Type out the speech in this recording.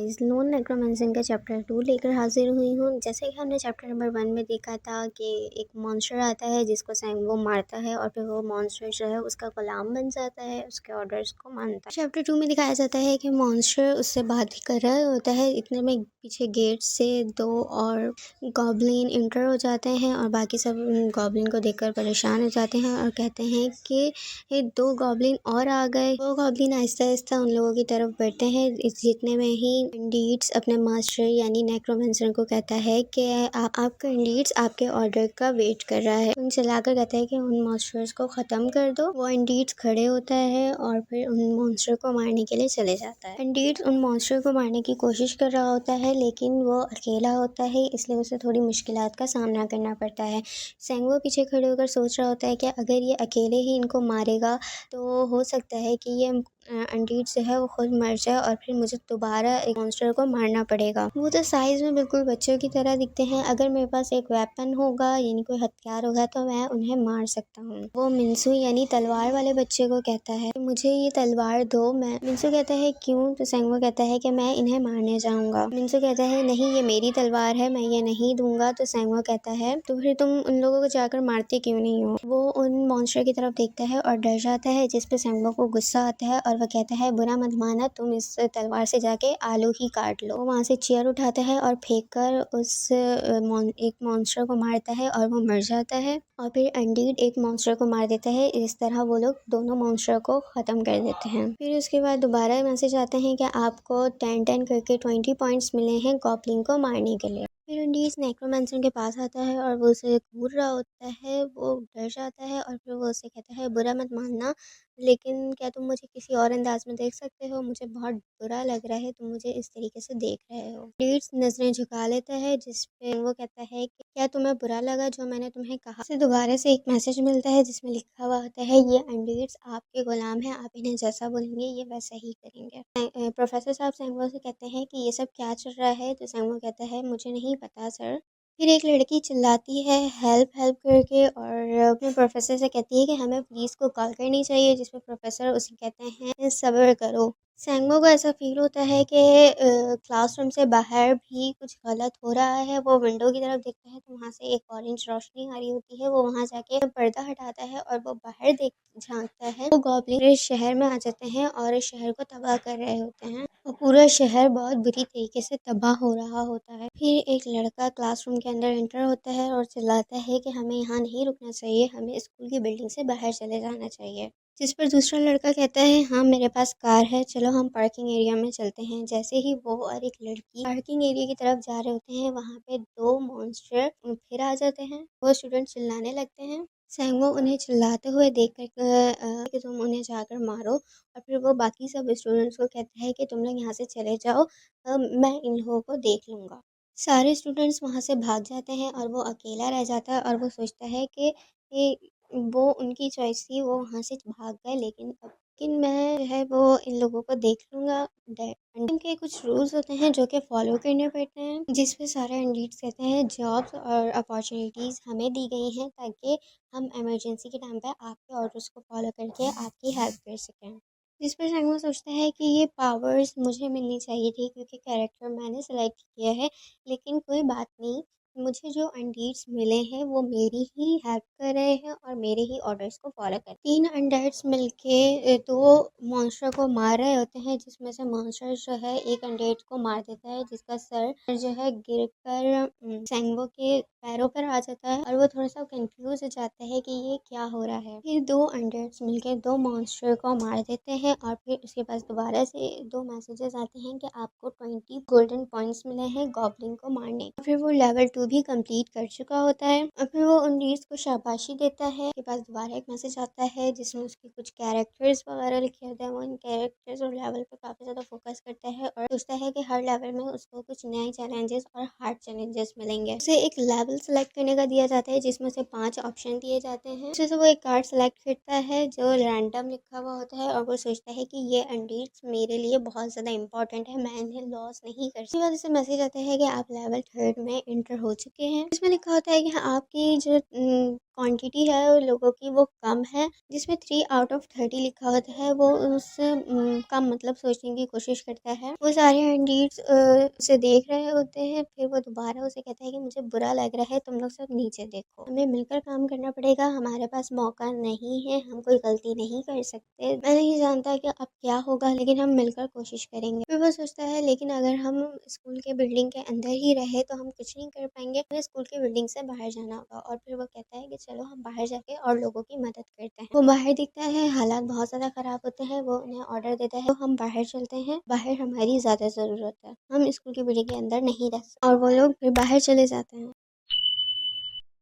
Guys, loan नेक्रोमेंसिंग का chapter 2 लेकर हाजिर हुई हूँ। जैसे कि हमने चैप्टर नंबर 1 में देखा था कि एक मॉन्स्टर आता है जिसको सैंगवो मारता है और फिर वो मॉन्स्टर जो है उसका गुलाम बन जाता है, उसके ऑर्डर्स को मानता है। चैप्टर 2 में दिखाया जाता है कि मॉन्स्टर उससे बात ही कर रहा होता है। इतने में पीछे गेट से 2 और गॉब्लिन इंटर हो जाते हैं और बाकी सब गॉब्लिन को देखकर परेशान हो जाते हैं और कहते हैं कि ये 2 गॉब्लिन और आ गए। वो गॉब्लिन आहिस्ता आहिस्ता उन लोगों की तरफ बढ़ते हैं। इस जितने में ही इंडीड्स अपने मास्टर यानी नेक्रोमेंसर को कहता है कि आपका इंडीड्स आपके ऑर्डर का वेट कर रहा है। उन चलाकर कहता है कि उन मॉन्स्टर्स को ख़त्म कर दो। वो इंडीड्स खड़े होता है और फिर उन मॉन्स्टर को मारने के लिए चले जाता है। इंडीड्स उन मॉन्स्टर को मारने की कोशिश कर रहा होता है लेकिन वो अकेला होता है, इसलिए उसे थोड़ी मुश्किलात का सामना करना पड़ता है। सैंगवो पीछे खड़े होकर सोच रहा होता है कि अगर ये अकेले ही इनको मारेगा तो हो सकता है कि ये इंडीड जो है वो खुद मर जाए और फिर मुझे दोबारा एक मॉन्स्टर को मारना पड़ेगा। वो तो साइज़ में बिल्कुल बच्चों की तरह दिखते हैं। अगर मेरे पास एक वेपन होगा यानी कोई हथियार होगा तो मैं उन्हें मार सकता हूँ। वो मिन्सू यानी तलवार वाले बच्चे को कहता है कि मुझे ये तलवार दो। मैं मिन्सू कहता है क्यों? तो सैंगवो कहता है कि मैं इन्हें मारने जाऊँगा। मिन्सू कहता है नहीं, ये मेरी तलवार है, मैं ये नहीं दूंगा। तो सैंगवो कहता है तो फिर तुम उन लोगों को जाकर मारते क्यों नहीं हो? वो उन मॉन्स्टर की तरफ देखता है और डर जाता है, जिस पे सैंगवो को गुस्सा आता है और वह कहता है बुरा मत माना, तुम इस तलवार से जाके आलू ही काट लो। वो वहाँ से चेयर उठाता है और फेंक कर उस एक मॉन्स्टर को मारता है और वो मर जाता है और फिर इंडीड एक मॉन्स्टर को मार देता है। इस तरह वो लोग दोनों मॉन्स्टर को ख़त्म कर देते हैं। फिर उसके बाद दोबारा मैसेज आते हैं कि आपको 10-10 करके 20 पॉइंट्स मिले हैं गॉब्लिन को मारने के लिए। फिर इंडीज नेक्रोमेंसर के पास आता है और वो उसे घूर रहा होता है। वो डर जाता है और फिर वो उसे कहता है बुरा मत मानना, लेकिन क्या तुम मुझे किसी और अंदाज में देख सकते हो? मुझे बहुत बुरा लग रहा है तुम मुझे इस तरीके से देख रहे हो। लीड्स नजरें झुका लेता है जिस पे वो कहता है कि क्या तुम्हें बुरा लगा जो मैंने तुम्हें कहा? से दोबारा से एक मैसेज मिलता है जिसमें लिखा हुआ होता है ये अंडीड्स आपके गुलाम हैं, आप इन्हें जैसा बोलेंगे ये वैसा ही करेंगे। प्रोफेसर साहब सैंगवो से कहते हैं कि ये सब क्या चल रहा है? तो सैंगवो कहता है मुझे नहीं पता सर। फिर एक लड़की चिल्लाती है हेल्प हेल्प करके और अपने प्रोफेसर से कहती है कि हमें पुलिस को कॉल करनी चाहिए, जिस पर प्रोफेसर उसे कहते हैं सब्र करो। सैंगवो को ऐसा फील होता है कि क्लासरूम से बाहर भी कुछ गलत हो रहा है। वो विंडो की तरफ देखता है तो वहाँ से एक ऑरेंज रोशनी आ रही होती है। वो वहाँ जाके पर्दा हटाता है और वो बाहर देख झांकता है। वो गॉब्लिन शहर में आ जाते हैं और इस शहर को तबाह कर रहे होते हैं और पूरा शहर बहुत बुरी तरीके से तबाह हो रहा होता है। फिर एक लड़का क्लासरूम के अंदर एंटर होता है और चिल्लाता है कि हमें यहाँ नहीं रुकना चाहिए, हमें स्कूल की बिल्डिंग से बाहर चले जाना चाहिए। जिस पर दूसरा लड़का कहता है हाँ मेरे पास कार है, चलो हम पार्किंग एरिया में चलते हैं। जैसे ही वो और एक लड़की पार्किंग एरिया की तरफ जा रहे होते हैं वहाँ पे 2 मॉन्स्टर फिर आ जाते हैं। वो स्टूडेंट चिल्लाने लगते हैं। सैंगवो उन्हें चिल्लाते हुए देख कर कि तुम उन्हें जाकर मारो और फिर वो बाकी सब स्टूडेंट्स को कहता है कि तुम लोग यहाँ से चले जाओ, मैं इन लोगों को देख लूँगा। सारे स्टूडेंट्स वहाँ से भाग जाते हैं और वो अकेला रह जाता है और वो सोचता है कि वो उनकी चॉइस थी, वो वहाँ से भाग गए लेकिन मैं जो है वो इन लोगों को देख लूँगा। इनके कुछ रूल्स होते हैं जो कि फॉलो करने पड़ते हैं, जिस पे सारे इंडीड्स कहते हैं जॉब्स और अपॉर्चुनिटीज़ हमें दी गई हैं ताकि हम इमरजेंसी के टाइम पे आपके ऑर्डर्स को फॉलो करके आपकी हेल्प कर सकें। जिस पर सैंगवो सोचता है कि ये पावर्स मुझे मिलनी चाहिए थी क्योंकि कैरेक्टर मैंने सेलेक्ट किया है, लेकिन कोई बात नहीं, मुझे जो अंडीड्स मिले हैं वो मेरी ही हेल्प कर रहे हैं और मेरे ही ऑर्डर्स को फॉलो कर। 3 अंडर्स मिलके 2 मॉन्स्टर को मार रहे होते हैं, जिसमें से मॉन्स्टर जो है एक अंडेड को मार देता है जिसका सर जो है गिर कर सैंगवो के पैरों पर आ जाता है और वो थोड़ा सा कंफ्यूज हो जाता है कि ये क्या हो रहा है। फिर 2 अंडर्स मिलके 2 मॉन्स्टर को मार देते हैं और फिर उसके पास दोबारा से 2 मैसेजेस आते हैं कि आपको 20 गोल्डन पॉइंट्स मिले हैं गॉब्लिन को मारने। फिर वो लेवल 2 भी कंप्लीट कर चुका होता है और फिर वो उन लीड्स को शाबाशी देता है। उसके पास दोबारा एक मैसेज आता है जिसमें उसके कुछ कैरेक्टर्स वगैरह लिखे होते हैं। वो इन कैरेक्टर्स और लेवल पर काफ़ी ज़्यादा फोकस करता है और सोचता है कि हर लेवल में उसको कुछ नए चैलेंजेस और हार्ड चैलेंजेस मिलेंगे। उसे एक लेवल सेलेक्ट करने का दिया जाता है जिसमें से 5 ऑप्शन दिए जाते हैं। उसमें से वो एक कार्ड सेलेक्ट करता है जो रैंडम लिखा हुआ होता है और वो सोचता है कि ये अंडीड्स मेरे लिए बहुत ज़्यादा इंपॉर्टेंट है, मैं इन्हें लॉस नहीं कर सकती। उसके बाद उसे मैसेज आता है कि आप लेवल 3 में इंटर हो चुके हैं। इसमें लिखा होता है कि आपकी जो क्वांटिटी है लोगों की वो कम है, जिसमें 3 आउट ऑफ 30 लिखा होता है वो उससे कम मतलब सोचने की कोशिश करता है। वो सारे कैंडिडेट्स उसे देख रहे होते हैं, फिर वो दोबारा उसे कहता है कि मुझे बुरा लग रहा है, तुम लोग सब नीचे देखो, हमें मिलकर काम करना पड़ेगा, हमारे पास मौका नहीं है, हम कोई गलती नहीं कर सकते। मैं नहीं जानता कि अब क्या होगा, लेकिन हम मिलकर कोशिश करेंगे। फिर वो सोचता है लेकिन अगर हम स्कूल के बिल्डिंग के अंदर ही रहे तो हम कुछ नहीं कर पाएंगे, हमें स्कूल की बिल्डिंग से बाहर जाना होगा। और फिर वो कहता है कि चलो हम बाहर जाके और लोगों की मदद करते हैं। वो बाहर दिखता है, हालात बहुत ज़्यादा ख़राब होते हैं, वो उन्हें ऑर्डर देता है तो हम बाहर चलते हैं, बाहर हमारी ज़्यादा ज़रूरत है, हम स्कूल की बिल्डिंग के अंदर नहीं रह सकते। और वो लोग फिर बाहर चले जाते हैं।